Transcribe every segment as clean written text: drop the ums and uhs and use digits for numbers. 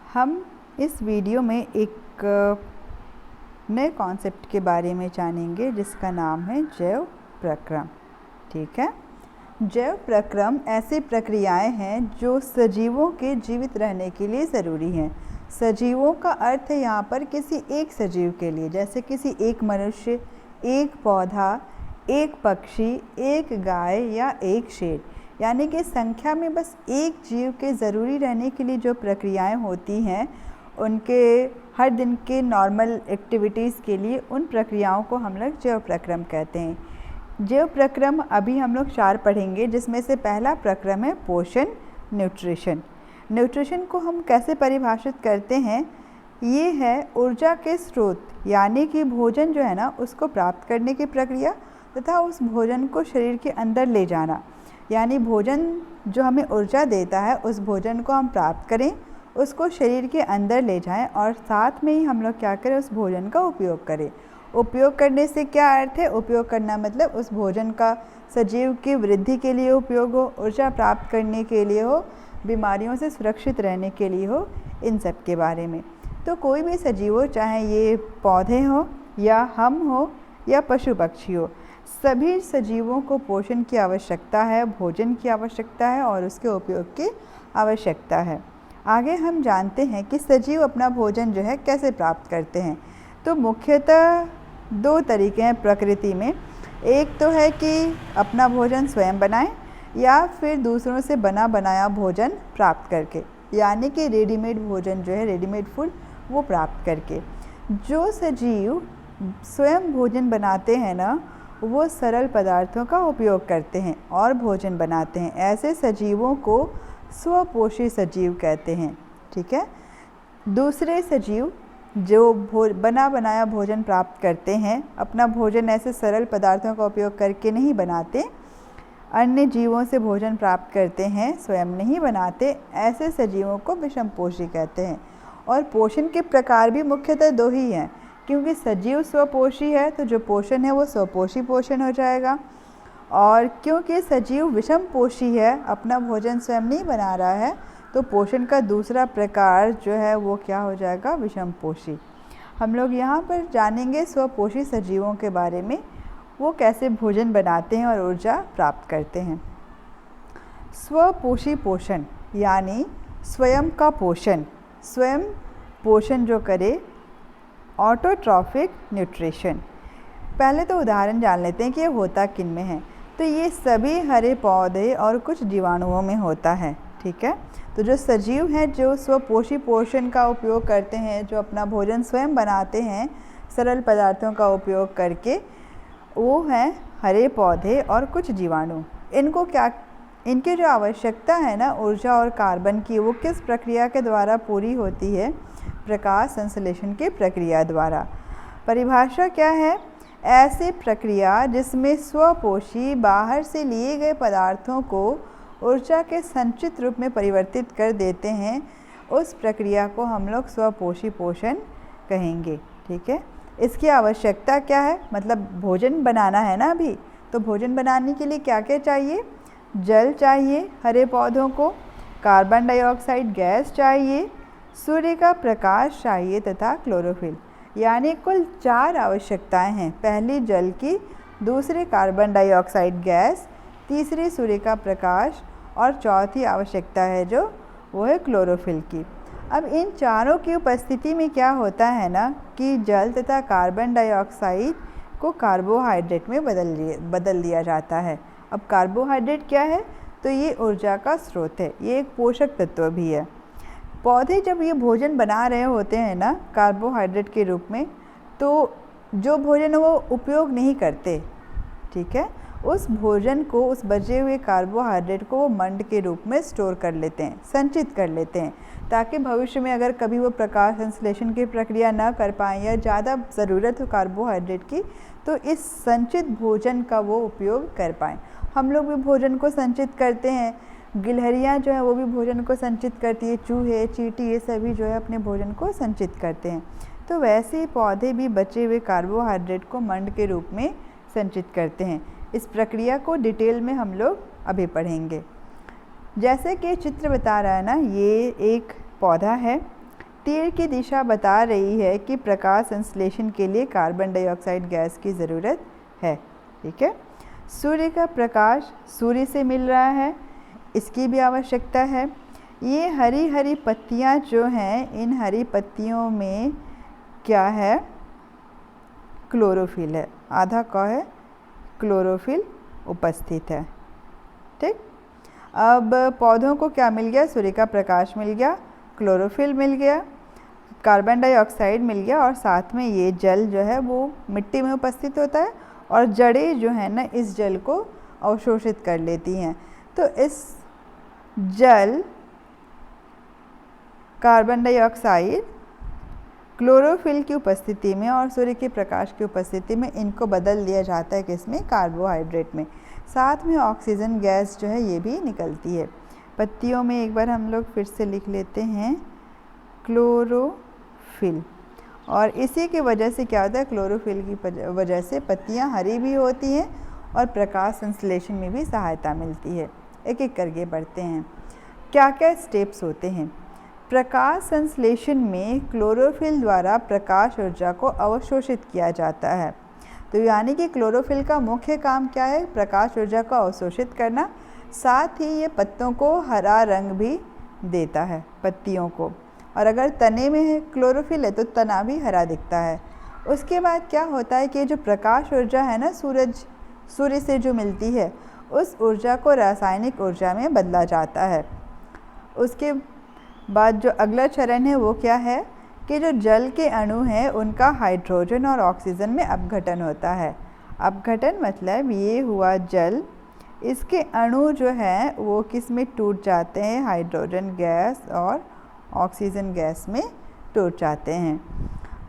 हम इस वीडियो में एक नए कॉन्सेप्ट के बारे में जानेंगे जिसका नाम है जैव प्रक्रम। ठीक है, जैव प्रक्रम ऐसी प्रक्रियाएं हैं जो सजीवों के जीवित रहने के लिए ज़रूरी हैं। सजीवों का अर्थ है यहाँ पर किसी एक सजीव के लिए, जैसे किसी एक मनुष्य, एक पौधा, एक पक्षी, एक गाय या एक शेर, यानी कि संख्या में बस एक जीव के ज़रूरी रहने के लिए जो प्रक्रियाएं होती हैं, उनके हर दिन के नॉर्मल एक्टिविटीज़ के लिए उन प्रक्रियाओं को हम लोग जैव प्रक्रम कहते हैं। जैव प्रक्रम अभी हम लोग 4 पढ़ेंगे, जिसमें से पहला प्रक्रम है पोषण, न्यूट्रिशन। न्यूट्रिशन को हम कैसे परिभाषित करते हैं? ये है ऊर्जा के स्रोत, यानी कि भोजन जो है ना उसको प्राप्त करने की प्रक्रिया तथा उस भोजन को शरीर के अंदर ले जाना, यानी भोजन जो हमें ऊर्जा देता है उस भोजन को हम प्राप्त करें, उसको शरीर के अंदर ले जाएं और साथ में ही हम लोग क्या करें, उस भोजन का उपयोग करें। उपयोग करने से क्या अर्थ है? उपयोग करना मतलब उस भोजन का सजीव की वृद्धि के लिए उपयोग हो, ऊर्जा प्राप्त करने के लिए हो, बीमारियों से सुरक्षित रहने के लिए हो, इन सब के बारे में। तो कोई भी सजीव हो, चाहे ये पौधे हो या हम हो या पशु पक्षी हो, सभी सजीवों को पोषण की आवश्यकता है, भोजन की आवश्यकता है और उसके उपयोग की आवश्यकता है। आगे हम जानते हैं कि सजीव अपना भोजन जो है कैसे प्राप्त करते हैं। तो मुख्यतः 2 तरीके हैं प्रकृति में। एक तो है कि अपना भोजन स्वयं बनाएं या फिर दूसरों से बना बनाया भोजन प्राप्त करके, यानी कि रेडीमेड भोजन जो है, रेडीमेड फूड, वो प्राप्त करके। जो सजीव स्वयं भोजन बनाते हैं ना, वो सरल पदार्थों का उपयोग करते हैं और भोजन बनाते हैं। ऐसे सजीवों को स्वपोषी सजीव कहते हैं। ठीक है, दूसरे सजीव जो बना बनाया भोजन प्राप्त करते हैं, अपना भोजन ऐसे सरल पदार्थों का उपयोग करके नहीं बनाते, अन्य जीवों से भोजन प्राप्त करते हैं, स्वयं नहीं बनाते, ऐसे सजीवों को विषमपोषी कहते हैं। और पोषण के प्रकार भी मुख्यतः 2 ही हैं, क्योंकि सजीव स्वपोषी है तो जो पोषण है वो स्वपोषी पोषण हो जाएगा, और क्योंकि सजीव विषमपोषी है, अपना भोजन स्वयं नहीं बना रहा है, तो पोषण का दूसरा प्रकार जो है वो क्या हो जाएगा? विषमपोषी। हम लोग यहाँ पर जानेंगे स्वपोषी सजीवों के बारे में, वो कैसे भोजन बनाते हैं और ऊर्जा प्राप्त करते हैं। स्वपोषी पोषण यानी स्वयं का पोषण, स्वयं पोषण जो करे, ऑटोट्रॉफिक न्यूट्रिशन। पहले तो उदाहरण जान लेते हैं कि ये होता किन में है। तो ये सभी हरे पौधे और कुछ जीवाणुओं में होता है। ठीक है, तो जो सजीव हैं जो स्वपोषी पोषण का उपयोग करते हैं, जो अपना भोजन स्वयं बनाते हैं सरल पदार्थों का उपयोग करके, वो हैं हरे पौधे और कुछ जीवाणु। इनको क्या, इनकी जो आवश्यकता है ना ऊर्जा और कार्बन की, वो किस प्रक्रिया के द्वारा पूरी होती है? प्रकाश संश्लेषण की प्रक्रिया द्वारा। परिभाषा क्या है? ऐसी प्रक्रिया जिसमें स्वपोषी बाहर से लिए गए पदार्थों को ऊर्जा के संचित रूप में परिवर्तित कर देते हैं, उस प्रक्रिया को हम लोग स्वपोषी पोषण कहेंगे। ठीक है, इसकी आवश्यकता क्या है? मतलब भोजन बनाना है ना अभी, तो भोजन बनाने के लिए क्या क्या चाहिए? जल चाहिए हरे पौधों को, कार्बन डाइऑक्साइड गैस चाहिए, सूर्य का प्रकाश चाहिए तथा क्लोरोफिल, यानी कुल 4 आवश्यकताएं हैं। पहली जल की, दूसरी कार्बन डाइऑक्साइड गैस, तीसरी सूर्य का प्रकाश और चौथी आवश्यकता है जो वो है क्लोरोफिल की। अब इन चारों की उपस्थिति में क्या होता है ना कि जल तथा कार्बन डाइऑक्साइड को कार्बोहाइड्रेट में बदल दिया जाता है। अब कार्बोहाइड्रेट क्या है? तो ये ऊर्जा का स्रोत है, ये एक पोषक तत्व भी है। पौधे जब ये भोजन बना रहे होते हैं ना कार्बोहाइड्रेट के रूप में, तो जो भोजन वो उपयोग नहीं करते, ठीक है, उस भोजन को, उस बचे हुए कार्बोहाइड्रेट को वो मंड के रूप में स्टोर कर लेते हैं, संचित कर लेते हैं, ताकि भविष्य में अगर कभी वो प्रकाश संश्लेषण की प्रक्रिया न कर पाएँ या ज़्यादा ज़रूरत हो कार्बोहाइड्रेट की, तो इस संचित भोजन का वो उपयोग कर पाएँ। हम लोग भी भोजन को संचित करते हैं, गिलहरियाँ जो है वो भी भोजन को संचित करती है, चूहे, चींटी, ये सभी जो है अपने भोजन को संचित करते हैं। तो वैसे ही पौधे भी बचे हुए कार्बोहाइड्रेट को मंड के रूप में संचित करते हैं। इस प्रक्रिया को डिटेल में हम लोग अभी पढ़ेंगे। जैसे कि चित्र बता रहा है ना, ये एक पौधा है, तीर की दिशा बता रही है कि प्रकाश संश्लेषण के लिए कार्बन डाइऑक्साइड गैस की ज़रूरत है। ठीक है, सूर्य का प्रकाश सूर्य से मिल रहा है, इसकी भी आवश्यकता है। ये हरी हरी पत्तियाँ जो हैं, इन हरी पत्तियों में क्या है? क्लोरोफिल है। आधा का है क्लोरोफिल उपस्थित है। ठीक, अब पौधों को क्या मिल गया? सूर्य का प्रकाश मिल गया, क्लोरोफिल मिल गया, कार्बन डाइऑक्साइड मिल गया, और साथ में ये जल जो है वो मिट्टी में उपस्थित होता है और जड़ें जो है ना इस जल को अवशोषित कर लेती हैं। तो इस जल, कार्बन डाइऑक्साइड, क्लोरोफिल की उपस्थिति में और सूर्य के प्रकाश की उपस्थिति में इनको बदल दिया जाता है किसमें? कार्बोहाइड्रेट में। साथ में ऑक्सीजन गैस जो है ये भी निकलती है। पत्तियों में एक बार हम लोग फिर से लिख लेते हैं क्लोरोफिल, और इसी की वजह से क्या होता है? क्लोरोफिल की वजह से पत्तियां हरी भी होती हैं और प्रकाश संश्लेषण में भी सहायता मिलती है। एक एक करके पढ़ते हैं क्या क्या स्टेप्स होते हैं। प्रकाश संश्लेषण में क्लोरोफिल द्वारा प्रकाश ऊर्जा को अवशोषित किया जाता है। तो यानी कि क्लोरोफिल का मुख्य काम क्या है? प्रकाश ऊर्जा को अवशोषित करना। साथ ही ये पत्तों को हरा रंग भी देता है, पत्तियों को। और अगर तने में क्लोरोफिल है तो तना भी हरा दिखता है। उसके बाद क्या होता है कि जो प्रकाश ऊर्जा है ना सूर्य से जो मिलती है, उस ऊर्जा को रासायनिक ऊर्जा में बदला जाता है। उसके बाद जो अगला चरण है वो क्या है कि जो जल के अणु हैं उनका हाइड्रोजन और ऑक्सीजन में अपघटन होता है। अपघटन मतलब ये हुआ जल, इसके अणु जो हैं वो किस में टूट जाते हैं? हाइड्रोजन गैस और ऑक्सीजन गैस में टूट जाते हैं।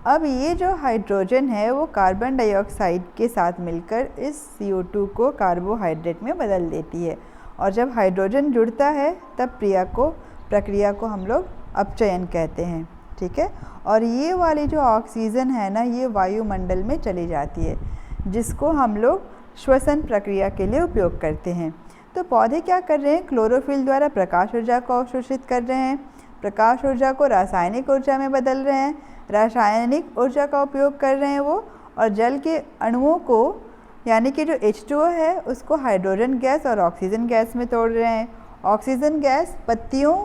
अब ये जो हाइड्रोजन है वो कार्बन डाइऑक्साइड के साथ मिलकर इस CO2 को कार्बोहाइड्रेट में बदल देती है, और जब हाइड्रोजन जुड़ता है तब प्रक्रिया को हम लोग अपचयन कहते हैं। ठीक है, और ये वाली जो ऑक्सीजन है ना ये वायुमंडल में चली जाती है, जिसको हम लोग श्वसन प्रक्रिया के लिए उपयोग करते हैं। तो पौधे क्या कर रहे हैं? क्लोरोफिल द्वारा प्रकाश ऊर्जा को अवशोषित कर रहे हैं, प्रकाश ऊर्जा को रासायनिक ऊर्जा में बदल रहे हैं, रासायनिक ऊर्जा का उपयोग कर रहे हैं वो, और जल के अणुओं को यानी कि जो H2O है उसको हाइड्रोजन गैस और ऑक्सीजन गैस में तोड़ रहे हैं। ऑक्सीजन गैस पत्तियों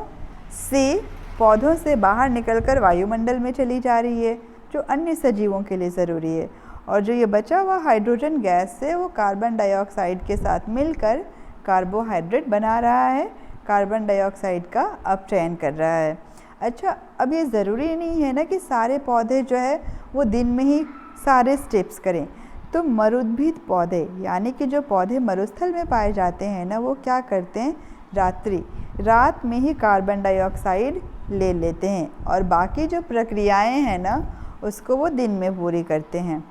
से, पौधों से बाहर निकलकर वायुमंडल में चली जा रही है, जो अन्य सजीवों के लिए ज़रूरी है, और जो ये बचा हुआ हाइड्रोजन गैस से वो कार्बन डाइऑक्साइड के साथ मिलकर कार्बोहाइड्रेट बना रहा है, कार्बन डाइऑक्साइड का अपचयन कर रहा है। अच्छा, अब ये ज़रूरी नहीं है ना कि सारे पौधे जो है वो दिन में ही सारे स्टेप्स करें। तो मरुद्भिद पौधे यानी कि जो पौधे मरुस्थल में पाए जाते हैं ना, वो क्या करते हैं? रात में ही कार्बन डाइऑक्साइड ले लेते हैं, और बाकी जो प्रक्रियाएं हैं ना उसको वो दिन में पूरी करते हैं।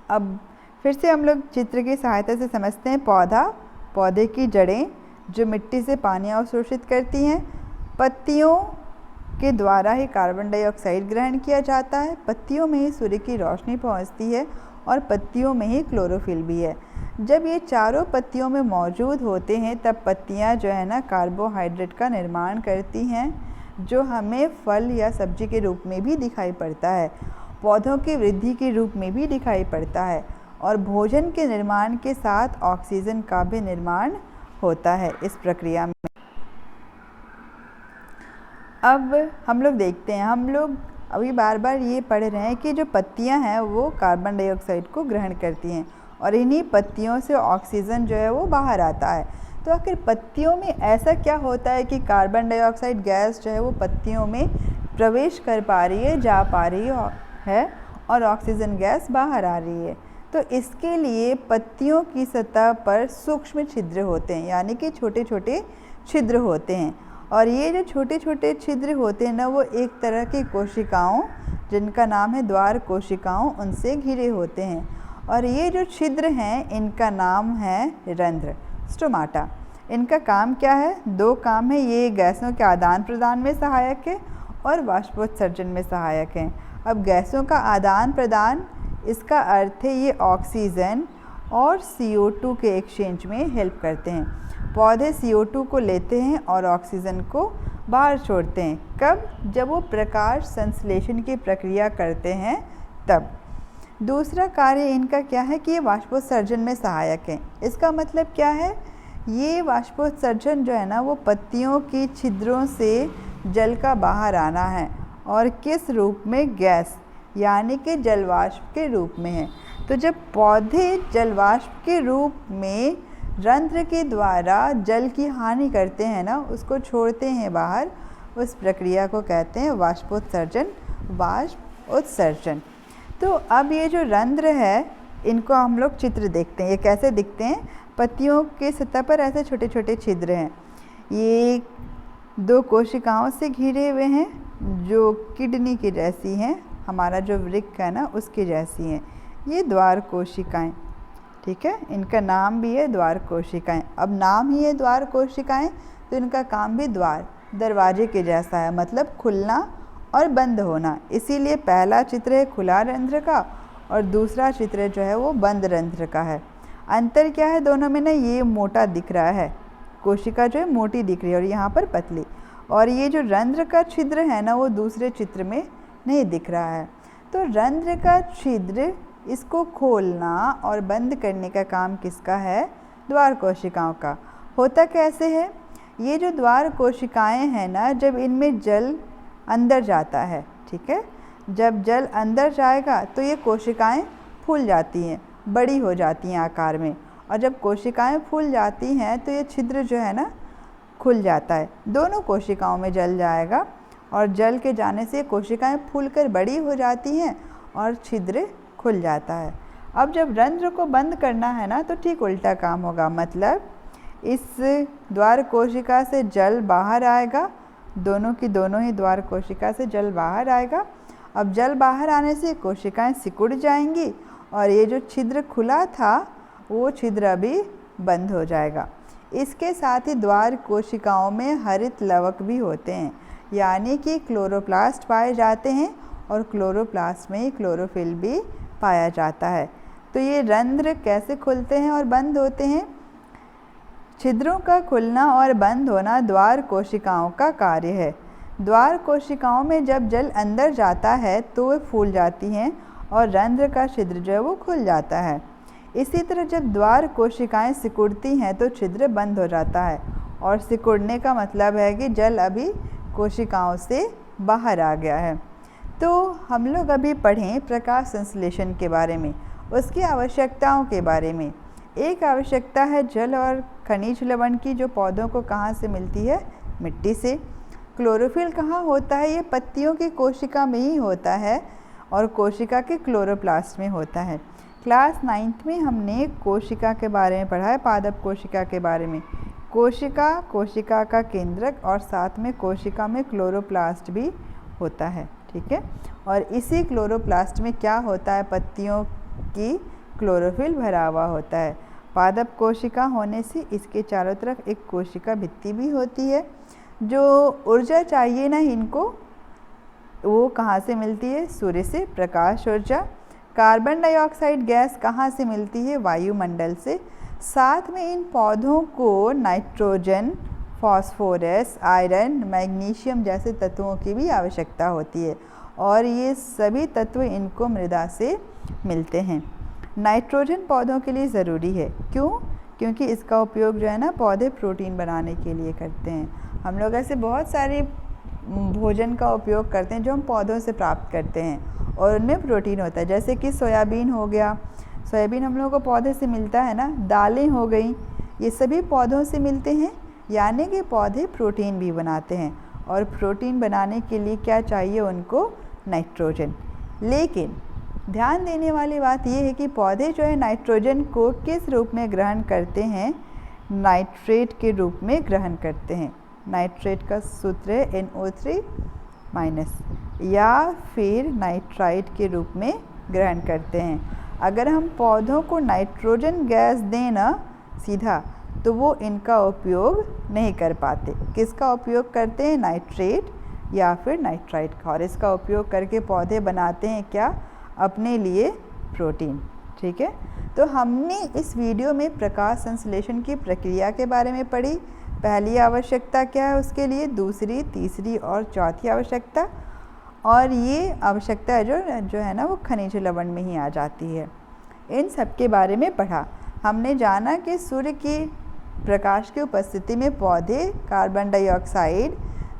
अब फिर से हम लोग चित्र की सहायता से समझते हैं। पौधे की जड़ें जो मिट्टी से पानी अवशोषित करती हैं, पत्तियों के द्वारा ही कार्बन डाइऑक्साइड ग्रहण किया जाता है, पत्तियों में ही सूर्य की रोशनी पहुंचती है, और पत्तियों में ही क्लोरोफिल भी है। जब ये चारों पत्तियों में मौजूद होते हैं तब पत्तियां जो है ना कार्बोहाइड्रेट का निर्माण करती हैं, जो हमें फल या सब्जी के रूप में भी दिखाई पड़ता है, पौधों की वृद्धि के रूप में भी दिखाई पड़ता है, और भोजन के निर्माण के साथ ऑक्सीजन का भी निर्माण होता है इस प्रक्रिया में। अब हम लोग देखते हैं, हम लोग अभी बार बार ये पढ़ रहे हैं कि जो पत्तियां हैं वो कार्बन डाइऑक्साइड को ग्रहण करती हैं, और इन्हीं पत्तियों से ऑक्सीजन जो है वो बाहर आता है। तो आखिर पत्तियों में ऐसा क्या होता है कि कार्बन डाइऑक्साइड गैस जो है वो पत्तियों में प्रवेश कर पा रही है, जा पा रही है, और ऑक्सीजन गैस बाहर आ रही है? तो इसके लिए पत्तियों की सतह पर सूक्ष्म छिद्र होते हैं, यानी कि छोटे छोटे छिद्र होते हैं, और ये जो छोटे छोटे छिद्र होते हैं ना वो एक तरह की कोशिकाओं, जिनका नाम है द्वार कोशिकाओं, उनसे घिरे होते हैं, और ये जो छिद्र हैं इनका नाम है रंध्र, स्टोमाटा। इनका काम क्या है? दो काम है, ये गैसों के आदान प्रदान में सहायक है और वाष्पोत्सर्जन में सहायक हैं। अब गैसों का आदान प्रदान, इसका अर्थ है ये ऑक्सीजन और CO2 के एक्सचेंज में हेल्प करते हैं। पौधे CO2 को लेते हैं और ऑक्सीजन को बाहर छोड़ते हैं। कब? जब वो प्रकाश संश्लेषण की प्रक्रिया करते हैं तब। दूसरा कार्य इनका क्या है कि ये वाष्पोत्सर्जन में सहायक हैं। इसका मतलब क्या है? ये वाष्पोत्सर्जन जो है ना वो पत्तियों की छिद्रों से जल का बाहर आना है, और किस रूप में? गैस यानी कि जलवाष्प के रूप में है। तो जब पौधे जलवाष्प के रूप में रंध्र के द्वारा जल की हानि करते हैं ना, उसको छोड़ते हैं बाहर, उस प्रक्रिया को कहते हैं वाष्पोत्सर्जन, वाष्प उत्सर्जन। तो अब ये जो रंध्र है, इनको हम लोग चित्र देखते हैं। ये कैसे दिखते हैं? पत्तियों के सतह पर ऐसे छोटे छोटे छिद्र हैं। ये 2 कोशिकाओं से घिरे हुए हैं जो किडनी की जैसी हैं, हमारा जो वृक्क है ना उसके जैसी हैं। ये द्वार कोशिकाएं, ठीक है, इनका नाम भी है द्वार कोशिकाएं। अब नाम ही है द्वार कोशिकाएं, तो इनका काम भी द्वार, दरवाजे के जैसा है, मतलब खुलना और बंद होना। इसीलिए पहला चित्र है खुला रंध्र का और दूसरा चित्र जो है वो बंद रंध्र का है। अंतर क्या है दोनों में ना? ये मोटा दिख रहा है, कोशिका जो है मोटी दिख रही है और यहाँ पर पतली, और ये जो रंध्र का छिद्र है ना वो दूसरे चित्र में नहीं दिख रहा है। तो रंध्र का छिद्र, इसको खोलना और बंद करने का काम किसका है? द्वार कोशिकाओं का। होता कैसे है? ये जो द्वार कोशिकाएं हैं ना, जब इनमें जल अंदर जाता है, ठीक है, जब जल अंदर जाएगा तो ये कोशिकाएं फूल जाती हैं, बड़ी हो जाती हैं आकार में, और जब कोशिकाएं फूल जाती हैं तो ये छिद्र जो है ना खुल जाता है। दोनों कोशिकाओं में जल जाएगा और जल के जाने से कोशिकाएं फूलकर बड़ी हो जाती हैं और छिद्र खुल जाता है। अब जब रंध्र को बंद करना है ना तो ठीक उल्टा काम होगा, मतलब इस द्वार कोशिका से जल बाहर आएगा, दोनों की दोनों ही द्वार कोशिका से जल बाहर आएगा। अब जल बाहर आने से कोशिकाएं सिकुड़ जाएंगी और ये जो छिद्र खुला था वो छिद्र अभी बंद हो जाएगा। इसके साथ ही द्वार कोशिकाओं में हरित लवक भी होते हैं, यानी कि क्लोरोप्लास्ट पाए जाते हैं और क्लोरोप्लास्ट में ही क्लोरोफिल भी पाया जाता है। तो ये रंध्र कैसे खुलते हैं और बंद होते हैं? छिद्रों का खुलना और बंद होना द्वार कोशिकाओं का कार्य है। द्वार कोशिकाओं में जब जल अंदर जाता है तो वे फूल जाती हैं और रंध्र का छिद्र जो है वो खुल जाता है। इसी तरह जब द्वार कोशिकाएं सिकुड़ती हैं तो छिद्र बंद हो जाता है, और सिकुड़ने का मतलब है कि जल अभी कोशिकाओं से बाहर आ गया है। तो हम लोग अभी पढ़ें प्रकाश संश्लेषण के बारे में, उसकी आवश्यकताओं के बारे में। एक आवश्यकता है जल और खनिज लवण की, जो पौधों को कहाँ से मिलती है? मिट्टी से। क्लोरोफिल कहाँ होता है? ये पत्तियों की कोशिका में ही होता है और कोशिका के क्लोरोप्लास्ट में होता है। क्लास 9th में हमने कोशिका के बारे में पढ़ा है, पादप कोशिका के बारे में। कोशिका, कोशिका का केंद्रक, और साथ में कोशिका में क्लोरोप्लास्ट भी होता है, ठीक है। और इसी क्लोरोप्लास्ट में क्या होता है? पत्तियों की क्लोरोफिल भरा हुआ होता है। पादप कोशिका होने से इसके चारों तरफ एक कोशिका भित्ति भी होती है। जो ऊर्जा चाहिए ना इनको, वो कहाँ से मिलती है? सूर्य से, प्रकाश ऊर्जा। कार्बन डाइऑक्साइड गैस कहाँ से मिलती है? वायुमंडल से। साथ में इन पौधों को नाइट्रोजन, फास्फोरस, आयरन, मैग्नीशियम जैसे तत्वों की भी आवश्यकता होती है, और ये सभी तत्व इनको मृदा से मिलते हैं। नाइट्रोजन पौधों के लिए ज़रूरी है। क्यों? क्योंकि इसका उपयोग जो है ना पौधे प्रोटीन बनाने के लिए करते हैं। हम लोग ऐसे बहुत सारे भोजन का उपयोग करते हैं जो हम पौधों से प्राप्त करते हैं और उनमें प्रोटीन होता है, जैसे कि सोयाबीन हो गया। सोयाबीन हम लोगों को पौधे से मिलता है ना। दालें हो गई, ये सभी पौधों से मिलते हैं, यानी कि पौधे प्रोटीन भी बनाते हैं, और प्रोटीन बनाने के लिए क्या चाहिए उनको? नाइट्रोजन। लेकिन ध्यान देने वाली बात यह है कि पौधे जो है नाइट्रोजन को किस रूप में ग्रहण करते हैं? नाइट्रेट के रूप में ग्रहण करते हैं। नाइट्रेट का सूत्र है NO3-, या फिर नाइट्राइट के रूप में ग्रहण करते हैं। अगर हम पौधों को नाइट्रोजन गैस दें ना सीधा, तो वो इनका उपयोग नहीं कर पाते। किसका उपयोग करते हैं? नाइट्रेट या फिर नाइट्राइट का, और इसका उपयोग करके पौधे बनाते हैं क्या? अपने लिए प्रोटीन, ठीक है। तो हमने इस वीडियो में प्रकाश संश्लेषण की प्रक्रिया के बारे में पढ़ी, पहली आवश्यकता क्या है उसके लिए, दूसरी, तीसरी और चौथी आवश्यकता, और ये आवश्यकता जो है ना वो खनिज लवण में ही आ जाती है। इन सब के बारे में पढ़ा। हमने जाना कि सूर्य की प्रकाश की उपस्थिति में पौधे कार्बन डाइऑक्साइड,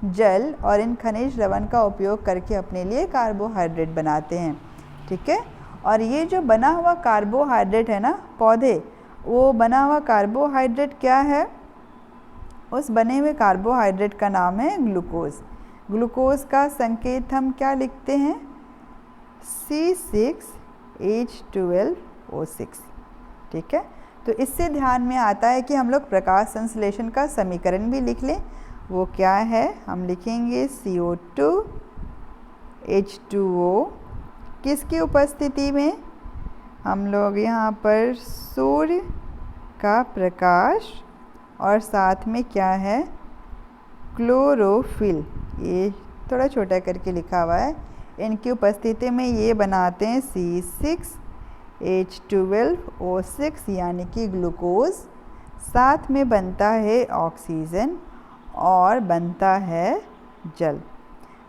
जल और इन खनिज लवण का उपयोग करके अपने लिए कार्बोहाइड्रेट बनाते हैं। ठीक है, और ये जो बना हुआ कार्बोहाइड्रेट है ना पौधे, वो बना हुआ कार्बोहाइड्रेट क्या है, उस बने हुए कार्बोहाइड्रेट का नाम है ग्लूकोज। ग्लूकोज का संकेत हम क्या लिखते हैं, C6H12O6। ठीक है, तो इससे ध्यान में आता है कि हम लोग प्रकाश संश्लेषण का समीकरण भी लिख लें। वो क्या है, हम लिखेंगे CO2 H2O, किसकी उपस्थिति में, हम लोग यहाँ पर सूर्य का प्रकाश और साथ में क्या है, क्लोरोफिल, ये थोड़ा छोटा करके लिखा हुआ है, इनकी उपस्थिति में ये बनाते हैं C6H12O6 यानी कि ग्लूकोज। साथ में बनता है ऑक्सीजन और बनता है जल।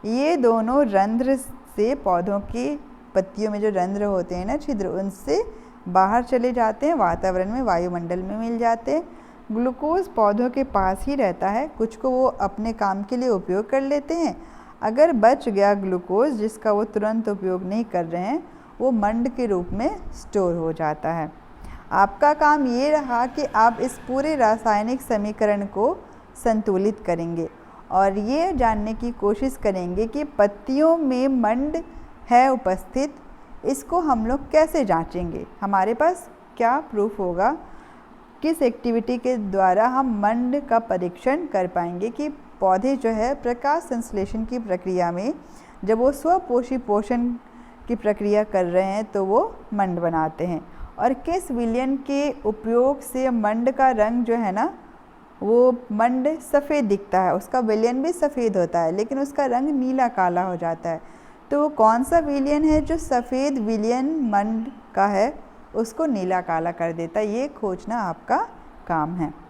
ये दोनों रंध्र से पौधों की पत्तियों में जो रंध्र होते हैं ना, छिद्र, उनसे बाहर चले जाते हैं, वातावरण में, वायुमंडल में मिल जाते हैं। ग्लूकोज पौधों के पास ही रहता है, कुछ को वो अपने काम के लिए उपयोग कर लेते हैं। अगर बच गया ग्लूकोज जिसका वो तुरंत उपयोग नहीं कर रहे हैं, वो मंड के रूप में स्टोर हो जाता है। आपका काम ये रहा कि आप इस पूरे रासायनिक समीकरण को संतुलित करेंगे और ये जानने की कोशिश करेंगे कि पत्तियों में मंड है उपस्थित, इसको हम लोग कैसे जांचेंगे, हमारे पास क्या प्रूफ होगा, किस एक्टिविटी के द्वारा हम मंड का परीक्षण कर पाएंगे कि पौधे जो है प्रकाश संश्लेषण की प्रक्रिया में जब वो स्वपोषी पोषण की प्रक्रिया कर रहे हैं तो वो मंड बनाते हैं, और किस विलयन के उपयोग से मंड का रंग जो है ना वो मंड सफ़ेद दिखता है, उसका विलयन भी सफ़ेद होता है लेकिन उसका रंग नीला काला हो जाता है। तो वो कौन सा विलयन है जो सफ़ेद विलयन मंड का है उसको नीला काला कर देता है, ये खोजना आपका काम है।